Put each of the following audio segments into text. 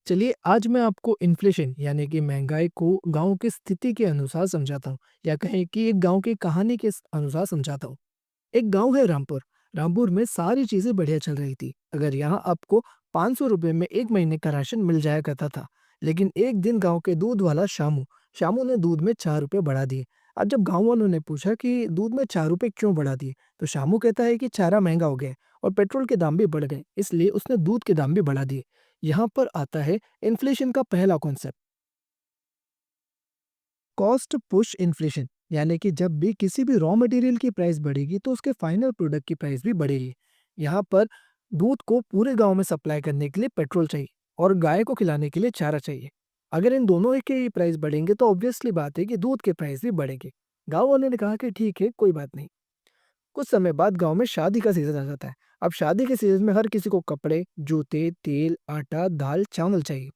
चलिए आज मैं आपको इन्फ्लेशन यानी कि महंगाई को गाँव की स्थिति के अनुसार समझाता हूँ या कहें कि एक गाँव की कहानी के अनुसार समझाता हूँ। एक गाँव है रामपुर। रामपुर में सारी चीजें बढ़िया चल रही थी। अगर यहाँ आपको 500 रुपए में एक महीने का राशन मिल जाया करता था। लेकिन एक दिन गाँव के दूध वाला शामू शामू ने दूध में 4 रुपए बढ़ा दिए। अब जब गाँव वालों ने पूछा कि दूध में 4 रुपए क्यों बढ़ा दिए, तो शामू कहता है कि चारा महंगा हो गया है और पेट्रोल के दाम भी बढ़ गए, इसलिए उसने दूध के दाम भी बढ़ा दिए। यहाँ पर आता है इन्फ्लेशन का पहला कॉन्सेप्ट, कॉस्ट पुश इन्फ्लेशन। यानी कि जब भी किसी भी रॉ मटेरियल की प्राइस बढ़ेगी तो उसके फाइनल प्रोडक्ट की प्राइस भी बढ़ेगी। यहाँ पर दूध को पूरे गांव में सप्लाई करने के लिए पेट्रोल चाहिए और गाय को खिलाने के लिए चारा चाहिए। अगर इन दोनों के प्राइस बढ़ेंगे तो ऑब्वियसली बात है कि दूध के प्राइस भी बढ़ेंगे। गांव वाले ने कहा कि ठीक है, कोई बात नहीं। कुछ समय बाद गांव में शादी का सीजन आ जाता है। अब शादी के सीजन में हर किसी को कपड़े, जूते, तेल, आटा, दाल, चावल चाहिए।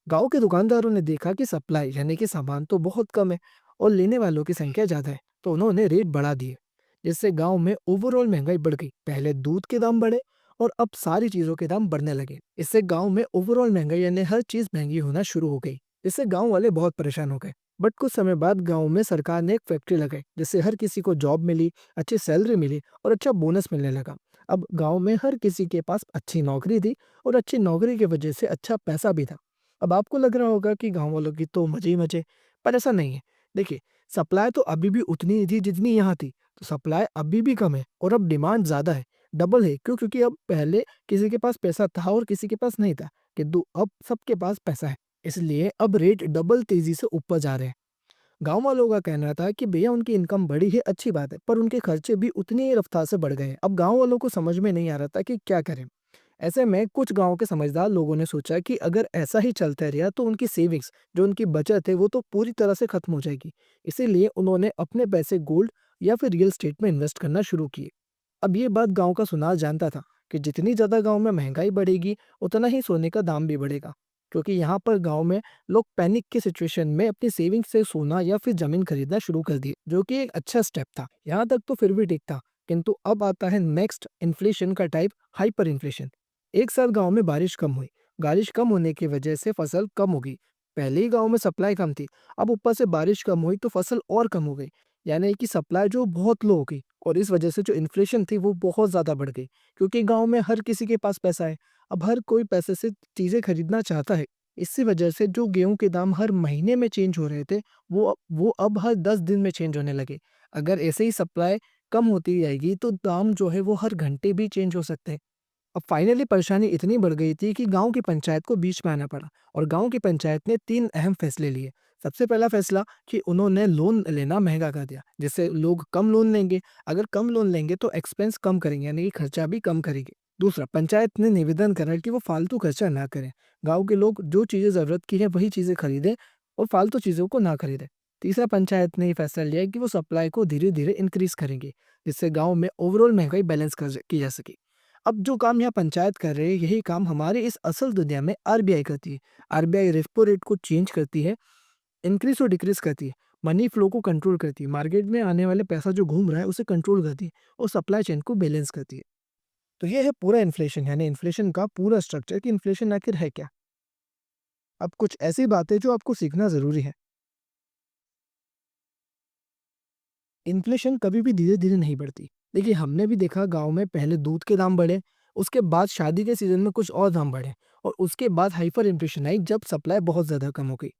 गांव के दुकानदारों ने देखा कि सप्लाई यानी कि सामान तो बहुत कम है और लेने वालों की संख्या ज्यादा है, तो उन्होंने रेट बढ़ा दिए, जिससे गांव में ओवरऑल महंगाई बढ़ गई। पहले दूध के दाम बढ़े और अब सारी चीजों के दाम बढ़ने लगे। इससे गांव में ओवरऑल महंगाई यानी हर चीज महंगी होना शुरू हो गई। इससे गांव वाले बहुत परेशान हो गए। बट कुछ समय बाद गांव में सरकार ने एक फैक्ट्री लगाई, जिससे हर किसी को जॉब मिली, अच्छी सैलरी मिली और अच्छा बोनस मिलने लगा। अब गांव में हर किसी के पास अच्छी नौकरी थी और अच्छी नौकरी की वजह से अच्छा पैसा भी था। अब आपको लग रहा होगा कि गाँव वालों की तो मज़े ही मज़े, पर ऐसा नहीं है। देखिए, सप्लाई तो अभी भी उतनी ही थी जितनी यहाँ थी, तो सप्लाई अभी भी कम है और अब डिमांड ज़्यादा है, डबल है। क्यों? क्योंकि अब पहले किसी के पास पैसा था और किसी के पास नहीं था, किंतु अब सबके पास पैसा है, इसलिए अब रेट डबल तेज़ी से ऊपर जा रहे हैं। गाँव वालों का कहना था कि भैया उनकी इनकम बढ़ी है, अच्छी बात है, पर उनके खर्चे भी उतनी ही रफ्तार से बढ़ गए हैं। अब गाँव वालों को समझ में नहीं आ रहा था कि क्या करें? ऐसे में कुछ गाँव के समझदार लोगों ने सोचा कि अगर ऐसा ही चलता रहा तो उनकी सेविंग्स, जो उनकी बचत है, वो तो पूरी तरह से खत्म हो जाएगी। इसीलिए उन्होंने अपने पैसे गोल्ड या फिर रियल एस्टेट में इन्वेस्ट करना शुरू किए। अब ये बात गाँव का सुनार जानता था कि जितनी ज़्यादा गाँव में महँगाई बढ़ेगी, उतना ही सोने का दाम भी बढ़ेगा। क्योंकि यहाँ पर गाँव में लोग पैनिक की सिचुएशन में अपनी सेविंग्स से सोना या फिर ज़मीन खरीदना शुरू कर दिए, जो कि एक अच्छा स्टेप था। यहाँ तक तो फिर भी ठीक था, किंतु अब आता है नेक्स्ट इन्फ्लेशन का टाइप, हाइपर इन्फ्लेशन। एक साल गाँव में बारिश कम हुई। बारिश कम होने की वजह से फसल कम हो गई। पहले ही गाँव में सप्लाई कम थी, अब ऊपर से बारिश कम हुई तो फसल और कम हो गई। यानी कि सप्लाई जो बहुत लो हो गई और इस वजह से जो इन्फ्लेशन थी वो बहुत ज़्यादा बढ़ गई। क्योंकि गाँव में हर किसी के पास पैसा है, अब हर कोई पैसे से चीज़ें खरीदना चाहता है। इसी वजह से जो गेहूँ के दाम हर महीने में चेंज हो रहे थे, वो अब हर 10 दिन में चेंज होने लगे। अगर ऐसे ही सप्लाई कम होती जाएगी तो दाम जो है वो हर घंटे भी चेंज हो सकते हैं। अब फाइनली परेशानी इतनी बढ़ गई थी कि गाँव की पंचायत को बीच में आना पड़ा और गाँव की पंचायत ने 3 अहम फैसले लिए। सबसे पहला फैसला कि उन्होंने लोन लेना महँगा कर दिया, जिससे लोग कम लोन लेंगे। अगर कम लोन लेंगे तो एक्सपेंस कम करेंगे, यानी कि खर्चा भी कम करेंगे। दूसरा, पंचायत ने निवेदन करा कि वो फालतू खर्चा ना करें। गाँव के लोग जो चीज़ें ज़रूरत की है वही चीज़ें खरीदें और फालतू चीज़ों को ना खरीदें। तीसरा, पंचायत ने ये फैसला लिया कि वो सप्लाई को धीरे-धीरे इंक्रीज़ करेंगे, जिससे गाँव में ओवरऑल महँगाई बैलेंस की जा सके। अब जो काम यहाँ पंचायत कर रहे हैं, यही काम हमारे इस असल दुनिया में आरबीआई करती है। आरबीआई रेपो रेट को चेंज करती है, इंक्रीज़ और डिक्रीज़ करती है, मनी फ्लो को कंट्रोल करती है, मार्केट में आने वाले पैसा जो घूम रहा है उसे कंट्रोल करती है और सप्लाई चेन को बैलेंस करती है। तो ये है पूरा इन्फ्लेशन, यानी इन्फ्लेशन का पूरा स्ट्रक्चर कि इन्फ्लेशन आखिर है क्या? अब कुछ ऐसी बातें जो आपको सीखना ज़रूरी है। इन्फ्लेशन कभी भी धीरे-धीरे नहीं बढ़ती। देखिए, हमने भी देखा गाँव में पहले दूध के दाम बढ़े, उसके बाद शादी के सीज़न में कुछ और दाम बढ़े और उसके बाद हाइपर इन्फ्लेशन आई जब सप्लाई बहुत ज़्यादा कम हो गई।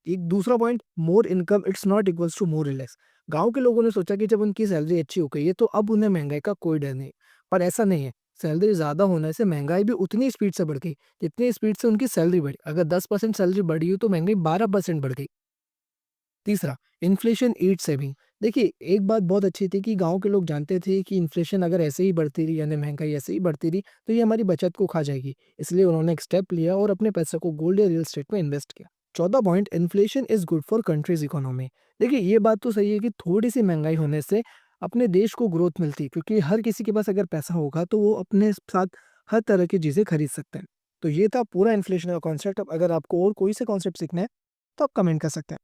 एक दूसरा point, more income it's not equals to more relax. गाँव के लोगों ने सोचा कि जब उनकी सैलरी अच्छी हो गई है तो अब उन्हें महँगाई का कोई डर नहीं। पर ऐसा नहीं है। सैलरी ज़्यादा होने से महँगाई भी उतनी स्पीड से बढ़ गई, जितनी स्पीड से उनकी सैलरी बढ़ी। अगर 10% सैलरी बढ़ी हो तो महँगाई 12% बढ़ गई। तीसरा, इन्फ्लेशन ईट सेविंग। देखिए, एक बात बहुत अच्छी थी कि गाँव के लोग जानते थे कि इन्फ्लेशन अगर ऐसे ही बढ़ती रही यानी महँगाई ऐसे ही बढ़ती रही तो ये हमारी बचत को खा जाएगी। इसलिए उन्होंने एक स्टेप लिया और अपने पैसे को गोल्ड या रियल एस्टेट में इन्वेस्ट किया। चौथा point, inflation is good for countries economy. देखिए, ये बात तो सही है कि थोड़ी-सी महँगाई होने से अपने देश को ग्रोथ मिलती है, क्योंकि हर किसी के पास अगर पैसा होगा तो वो अपने साथ हर तरह की चीज़ें खरीद सकते हैं। तो ये था पूरा इन्फ्लेशन का कॉन्सेप्ट। अब अगर आपको और कोई से कॉन्सेप्ट सीखना है तो आप कमेंट कर सकते हैं।